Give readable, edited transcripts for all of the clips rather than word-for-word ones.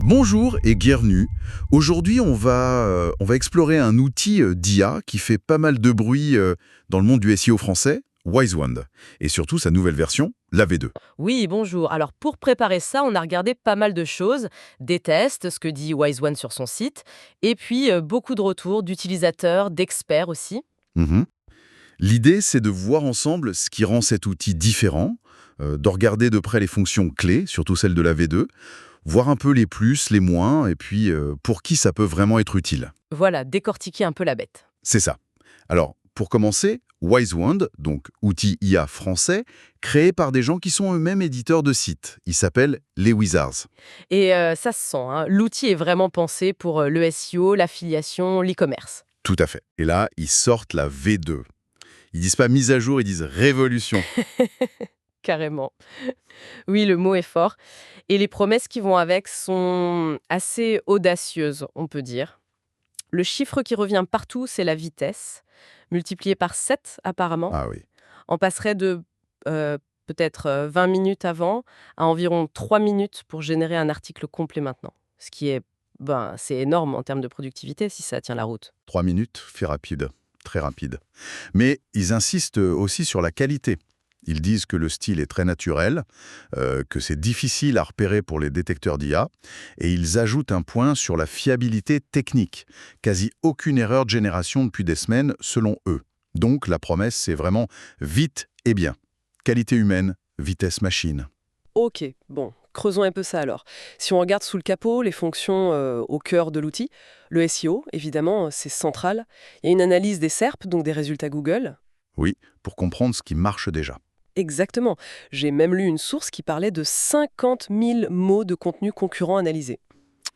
Bonjour et bienvenue. Aujourd'hui, on va explorer un outil d'IA qui fait pas mal de bruit dans le monde du SEO français, Wisewand, et surtout sa nouvelle version, la V2. Oui, bonjour. Alors pour préparer ça, on a regardé pas mal de choses, des tests, ce que dit WiseOne sur son site, et puis beaucoup de retours d'utilisateurs, d'experts aussi. Mhm. L'idée, c'est de voir ensemble ce qui rend cet outil différent, de regarder de près les fonctions clés, surtout celles de la V2, voir un peu les plus, les moins, et puis pour qui ça peut vraiment être utile. Voilà, décortiquer un peu la bête. C'est ça. Alors, pour commencer, Wisewand, donc outil IA français, créé par des gens qui sont eux-mêmes éditeurs de sites. Ils s'appellent les Wizards. Et ça se sent, hein. L'outil est vraiment pensé pour le SEO, l'affiliation, l'e-commerce. Tout à fait. Et là, ils sortent la V2. Ils disent pas mise à jour, ils disent révolution. Carrément. Oui, le mot est fort. Et les promesses qui vont avec sont assez audacieuses, on peut dire. Le chiffre qui revient partout, c'est la vitesse, multipliée par 7 apparemment. Ah oui. On passerait de peut-être 20 minutes avant à environ 3 minutes pour générer un article complet maintenant. Ce qui est, c'est énorme en termes de productivité si ça tient la route. 3 minutes, fait rapide. Très rapide. Mais ils insistent aussi sur la qualité. Ils disent que le style est très naturel, que c'est difficile à repérer pour les détecteurs d'IA, et ils ajoutent un point sur la fiabilité technique. Quasi aucune erreur de génération depuis des semaines, selon eux. Donc la promesse, c'est vraiment vite et bien. Qualité humaine, vitesse machine. Ok, bon, creusons un peu ça alors. Si on regarde sous le capot, les fonctions au cœur de l'outil, le SEO, évidemment, c'est central. Il y a une analyse des SERP, donc des résultats Google. Oui, pour comprendre ce qui marche déjà. Exactement. J'ai même lu une source qui parlait de 50 000 mots de contenu concurrent analysés.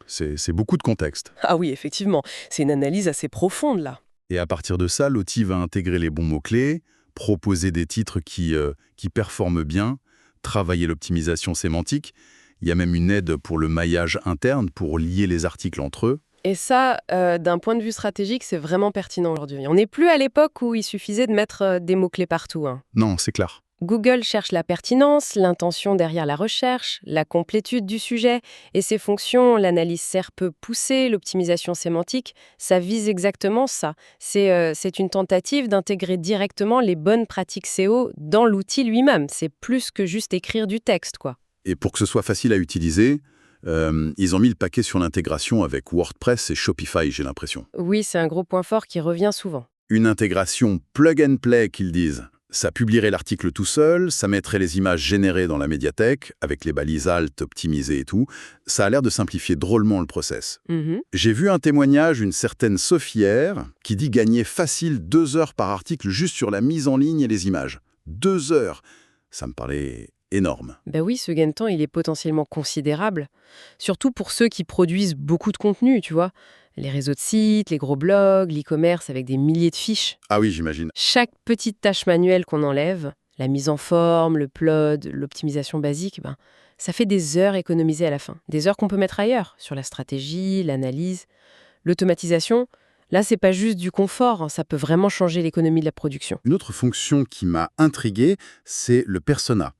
C'est beaucoup de contexte. Ah oui, effectivement, c'est une analyse assez profonde là. Et à partir de ça, l'outil va intégrer les bons mots-clés, proposer des titres qui performent bien, travailler l'optimisation sémantique. Il y a même une aide pour le maillage interne, pour lier les articles entre eux. Et ça, d'un point de vue stratégique, c'est vraiment pertinent aujourd'hui. On n'est plus à l'époque où il suffisait de mettre des mots-clés partout, hein. Non, c'est clair. Google cherche la pertinence, l'intention derrière la recherche, la complétude du sujet, et ces fonctions, l'analyse SERP poussée, l'optimisation sémantique, ça vise exactement ça. C'est une tentative d'intégrer directement les bonnes pratiques SEO dans l'outil lui-même. C'est plus que juste écrire du texte, quoi. Et pour que ce soit facile à utiliser, ils ont mis le paquet sur l'intégration avec WordPress et Shopify, j'ai l'impression. Oui, c'est un gros point fort qui revient souvent. Une intégration plug and play, qu'ils disent. Ça publierait l'article tout seul, ça mettrait les images générées dans la médiathèque, avec les balises alt optimisées et tout. Ça a l'air de simplifier drôlement le process. Mhm. J'ai vu un témoignage, une certaine Sophie R, qui dit gagner facile 2 heures par article juste sur la mise en ligne et les images. 2 heures. Ça me paraît énorme. Ben oui, ce gain de temps, il est potentiellement considérable. Surtout pour ceux qui produisent beaucoup de contenu, tu vois. Les réseaux de sites, les gros blogs, l'e-commerce avec des milliers de fiches. Ah oui, j'imagine. Chaque petite tâche manuelle qu'on enlève, la mise en forme, le plod, l'optimisation basique, ça fait des heures économisées à la fin. Des heures qu'on peut mettre ailleurs, sur la stratégie, l'analyse, l'automatisation. Là, c'est pas juste du confort, hein, ça peut vraiment changer l'économie de la production. Une autre fonction qui m'a intrigué, c'est le persona.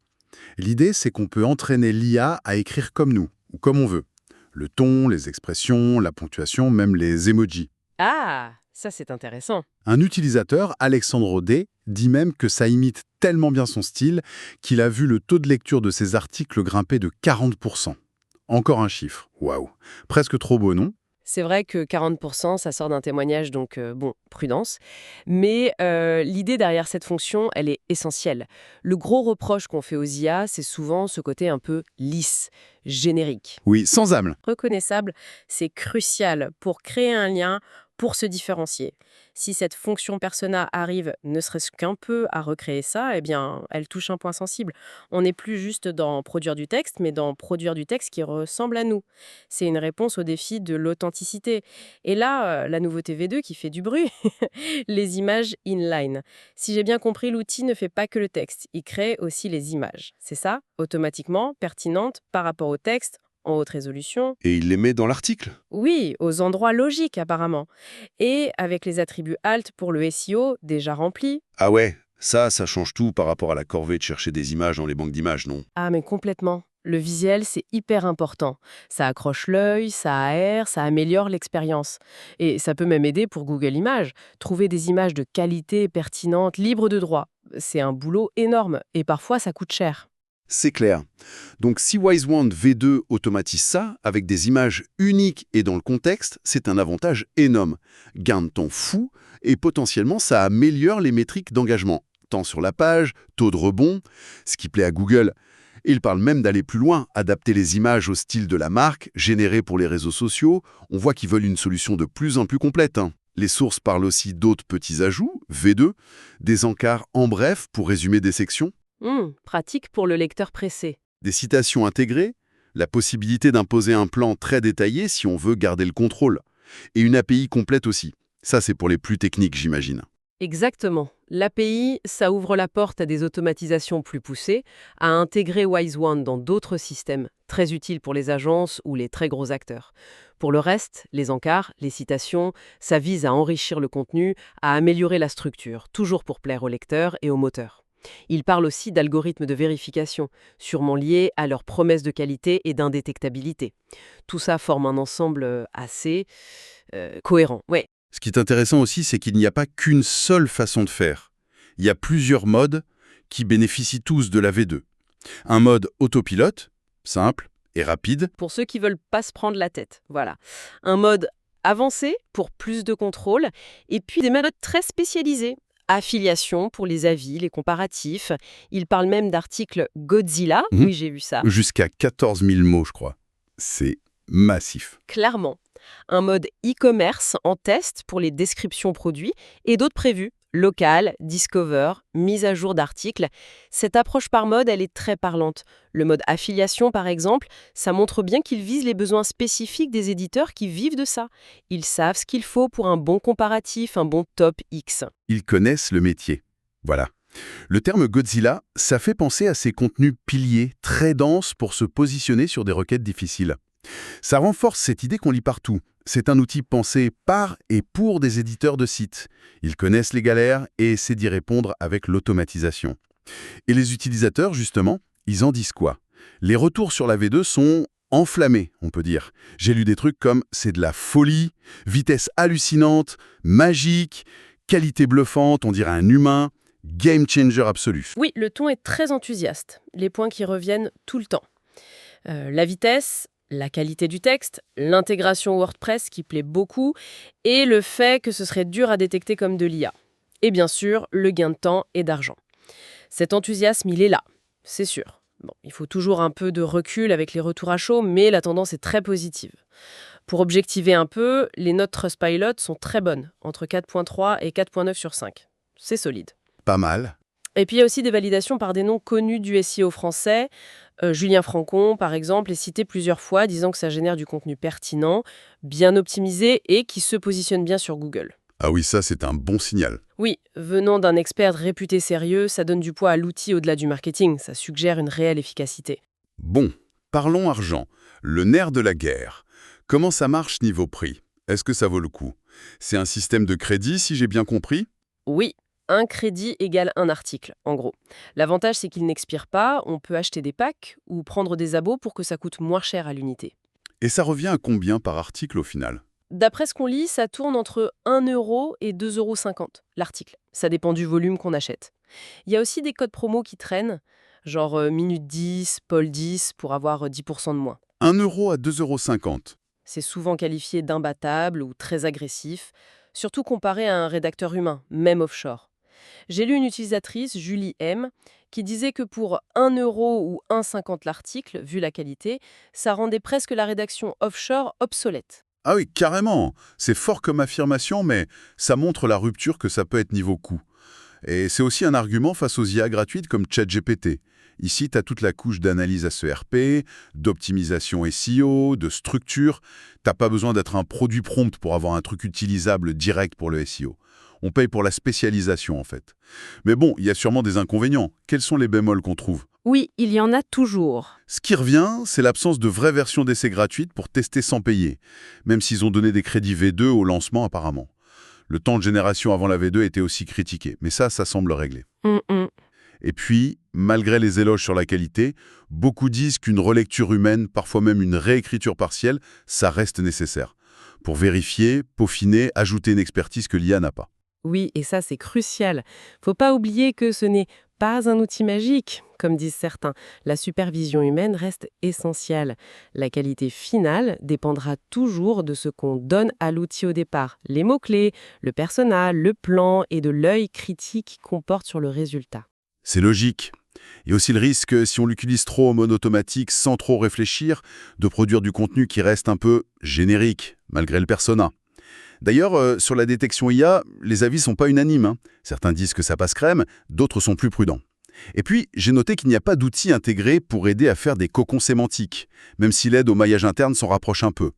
L'idée, c'est qu'on peut entraîner l'IA à écrire comme nous, ou comme on veut. Le ton, les expressions, la ponctuation, même les emojis. Ah, ça c'est intéressant. Un utilisateur, Alexandre D, dit même que ça imite tellement bien son style qu'il a vu le taux de lecture de ses articles grimper de 40%. Encore un chiffre. Waouh. Presque trop beau, non? C'est vrai que 40%, ça sort d'un témoignage, donc prudence. Mais l'idée derrière cette fonction, elle est essentielle. Le gros reproche qu'on fait aux IA, c'est souvent ce côté un peu lisse, générique. Oui, sans âme. Reconnaissable, c'est crucial pour créer un lien, pour se différencier. Si cette fonction persona arrive ne serait-ce qu'un peu à recréer ça, eh bien, elle touche un point sensible. On n'est plus juste dans produire du texte, mais dans produire du texte qui ressemble à nous. C'est une réponse au défi de l'authenticité. Et là, la nouveauté V2 qui fait du bruit, les images inline. Si j'ai bien compris, l'outil ne fait pas que le texte, il crée aussi les images. C'est ça, automatiquement, pertinentes par rapport au texte, en haute résolution. Et il les met dans l'article. Oui, aux endroits logiques apparemment. Et avec les attributs alt pour le SEO déjà remplis. Ah ouais, ça change tout par rapport à la corvée de chercher des images dans les banques d'images, non? Ah mais complètement. Le visuel, c'est hyper important. Ça accroche l'œil, ça aère, ça améliore l'expérience. Et ça peut même aider pour Google Images. Trouver des images de qualité, pertinentes, libres de droit. C'est un boulot énorme et parfois ça coûte cher. C'est clair. Donc si WiseWand V2 automatise ça, avec des images uniques et dans le contexte, c'est un avantage énorme. Gain de temps fou, et potentiellement ça améliore les métriques d'engagement. Temps sur la page, taux de rebond, ce qui plaît à Google. Et il parle même d'aller plus loin, adapter les images au style de la marque, générées pour les réseaux sociaux. On voit qu'ils veulent une solution de plus en plus complète, hein. Les sources parlent aussi d'autres petits ajouts, V2, des encarts en bref pour résumer des sections, Pratique pour le lecteur pressé. des citations intégrées, la possibilité d'imposer un plan très détaillé si on veut garder le contrôle, et une API complète aussi. Ça, c'est pour les plus techniques, j'imagine. Exactement. L'API, ça ouvre la porte à des automatisations plus poussées, à intégrer WiseWand dans d'autres systèmes, très utiles pour les agences ou les très gros acteurs. Pour le reste, les encarts, les citations, ça vise à enrichir le contenu, à améliorer la structure, toujours pour plaire aux lecteurs et aux moteurs. Il parle aussi d'algorithmes de vérification, sûrement liés à leurs promesses de qualité et d'indétectabilité. Tout ça forme un ensemble assez cohérent. Ouais. Ce qui est intéressant aussi, c'est qu'il n'y a pas qu'une seule façon de faire. Il y a plusieurs modes qui bénéficient tous de la V2. Un mode autopilote, simple et rapide. Pour ceux qui veulent pas se prendre la tête. Voilà. Un mode avancé pour plus de contrôle, et puis des modes très spécialisés. Affiliation pour les avis, les comparatifs. Il parle même d'articles Godzilla. Mhm. Oui, j'ai vu ça. Jusqu'à 14 000 mots, je crois. C'est massif. Clairement. Un mode e-commerce en test pour les descriptions produits et d'autres prévus. Local, Discover, mise à jour d'articles. Cette approche par mode, elle est très parlante. Le mode affiliation, par exemple, ça montre bien qu'il vise les besoins spécifiques des éditeurs qui vivent de ça. Ils savent ce qu'il faut pour un bon comparatif, un bon top X. Ils connaissent le métier. Voilà. Le terme Godzilla, ça fait penser à ces contenus piliers très denses pour se positionner sur des requêtes difficiles. Ça renforce cette idée qu'on lit partout. C'est un outil pensé par et pour des éditeurs de sites. Ils connaissent les galères et essaient d'y répondre avec l'automatisation. Et les utilisateurs, justement, ils en disent quoi? Les retours sur la V2 sont enflammés, on peut dire. J'ai lu des trucs comme « c'est de la folie »,« vitesse hallucinante »,« magique »,« qualité bluffante, on dirait un humain »,« game changer absolu ». Oui, le ton est très enthousiaste. Les points qui reviennent tout le temps. La vitesse, la qualité du texte, l'intégration WordPress qui plaît beaucoup, et le fait que ce serait dur à détecter comme de l'IA. Et bien sûr, le gain de temps et d'argent. Cet enthousiasme, il est là, c'est sûr. Bon, il faut toujours un peu de recul avec les retours à chaud, mais la tendance est très positive. Pour objectiver un peu, les notes Trustpilot sont très bonnes, entre 4.3 et 4.9 sur 5. C'est solide. Pas mal. Et puis il y a aussi des validations par des noms connus du SEO français. Julien Francon, par exemple, est cité plusieurs fois, disant que ça génère du contenu pertinent, bien optimisé et qui se positionne bien sur Google. Ah oui, ça c'est un bon signal. Oui, venant d'un expert réputé sérieux, ça donne du poids à l'outil au-delà du marketing, ça suggère une réelle efficacité. Bon, parlons argent. Le nerf de la guerre. Comment ça marche niveau prix? Est-ce que ça vaut le coup? C'est un système de crédit, si j'ai bien compris? Oui, un crédit égale un article, en gros. L'avantage, c'est qu'il n'expire pas, on peut acheter des packs ou prendre des abos pour que ça coûte moins cher à l'unité. Et ça revient à combien par article au final? D'après ce qu'on lit, ça tourne entre 1 euro et 2,50 € l'article. Ça dépend du volume qu'on achète. Il y a aussi des codes promo qui traînent, genre Minute 10, Paul 10, pour avoir 10% de moins. 1 euro à 2,50 €. C'est souvent qualifié d'imbattable ou très agressif, surtout comparé à un rédacteur humain, même offshore. J'ai lu une utilisatrice, Julie M., qui disait que pour 1 euro ou 1,50 € l'article, vu la qualité, ça rendait presque la rédaction offshore obsolète. Ah oui, carrément. C'est fort comme affirmation, mais ça montre la rupture que ça peut être niveau coût. Et c'est aussi un argument face aux IA gratuites comme ChatGPT. Ici, tu as toute la couche d'analyse SERP, d'optimisation SEO, de structure. T'as pas besoin d'être un produit prompt pour avoir un truc utilisable direct pour le SEO. On paye pour la spécialisation, en fait. Mais bon, il y a sûrement des inconvénients. Quels sont les bémols qu'on trouve? Oui, il y en a toujours. Ce qui revient, c'est l'absence de vraie version d'essai gratuite pour tester sans payer, même s'ils ont donné des crédits V2 au lancement apparemment. Le temps de génération avant la V2 était aussi critiqué, mais ça semble réglé. Et puis, malgré les éloges sur la qualité, beaucoup disent qu'une relecture humaine, parfois même une réécriture partielle, ça reste nécessaire. Pour vérifier, peaufiner, ajouter une expertise que l'IA n'a pas. Oui, et ça c'est crucial. Faut pas oublier que ce n'est pas un outil magique, comme disent certains. La supervision humaine reste essentielle. La qualité finale dépendra toujours de ce qu'on donne à l'outil au départ. Les mots-clés, le persona, le plan et de l'œil critique qu'on porte sur le résultat. C'est logique. Il y a aussi le risque, si on l'utilise trop en mode automatique sans trop réfléchir, de produire du contenu qui reste un peu générique, malgré le persona. D'ailleurs, sur la détection IA, les avis sont pas unanimes, hein. Certains disent que ça passe crème, d'autres sont plus prudents. Et puis, j'ai noté qu'il n'y a pas d'outils intégrés pour aider à faire des cocons sémantiques, même si l'aide au maillage interne s'en rapproche un peu.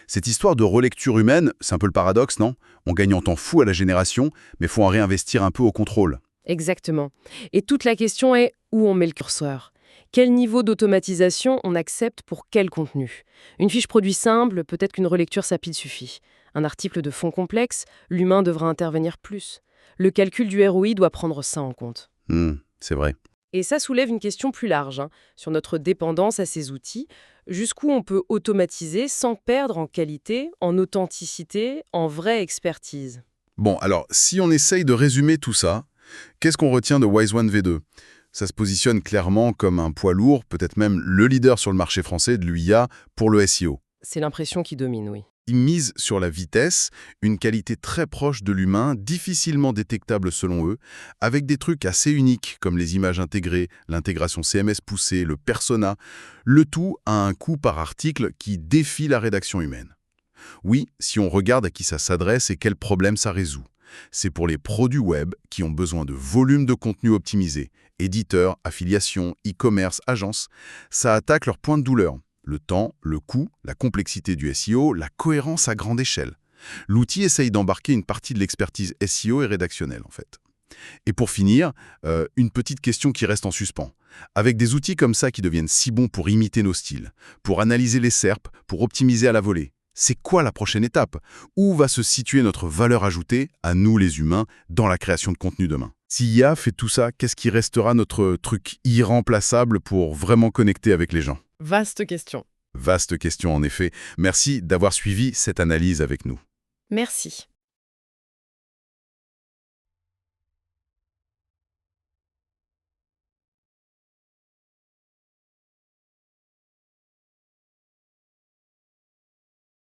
Cette histoire de relecture humaine, c'est un peu le paradoxe, non? On gagne en temps fou à la génération, mais faut en réinvestir un peu au contrôle. Exactement. Et toute la question est où on met le curseur. Quel niveau d'automatisation on accepte pour quel contenu? Une fiche produit simple, peut-être qu'une relecture rapide suffit. Un article de fond complexe, l'humain devra intervenir plus. Le calcul du ROI doit prendre ça en compte. C'est vrai. Et ça soulève une question plus large, sur notre dépendance à ces outils. Jusqu'où on peut automatiser sans perdre en qualité, en authenticité, en vraie expertise? Bon, alors, si on essaye de résumer tout ça, qu'est-ce qu'on retient de Wise One V2? Ça se positionne clairement comme un poids lourd, peut-être même le leader sur le marché français de l'IA pour le SEO. C'est l'impression qui domine, oui. Il mise sur la vitesse, une qualité très proche de l'humain, difficilement détectable selon eux, avec des trucs assez uniques comme les images intégrées, l'intégration CMS poussée, le persona, le tout à un coût par article qui défie la rédaction humaine. Oui, si on regarde à qui ça s'adresse et quel problème ça résout. C'est pour les produits web qui ont besoin de volume de contenu optimisé, éditeurs, affiliations, e-commerce, agences, ça attaque leur point de douleur. Le temps, le coût, la complexité du SEO, la cohérence à grande échelle. L'outil essaye d'embarquer une partie de l'expertise SEO et rédactionnelle, en fait. Et pour finir, une petite question qui reste en suspens. Avec des outils comme ça qui deviennent si bons pour imiter nos styles, pour analyser les SERP, pour optimiser à la volée, c'est quoi la prochaine étape? Où va se situer notre valeur ajoutée, à nous les humains, dans la création de contenu demain? Si IA fait tout ça, qu'est-ce qui restera notre truc irremplaçable pour vraiment connecter avec les gens? Vaste question. Vaste question en effet. Merci d'avoir suivi cette analyse avec nous. Merci.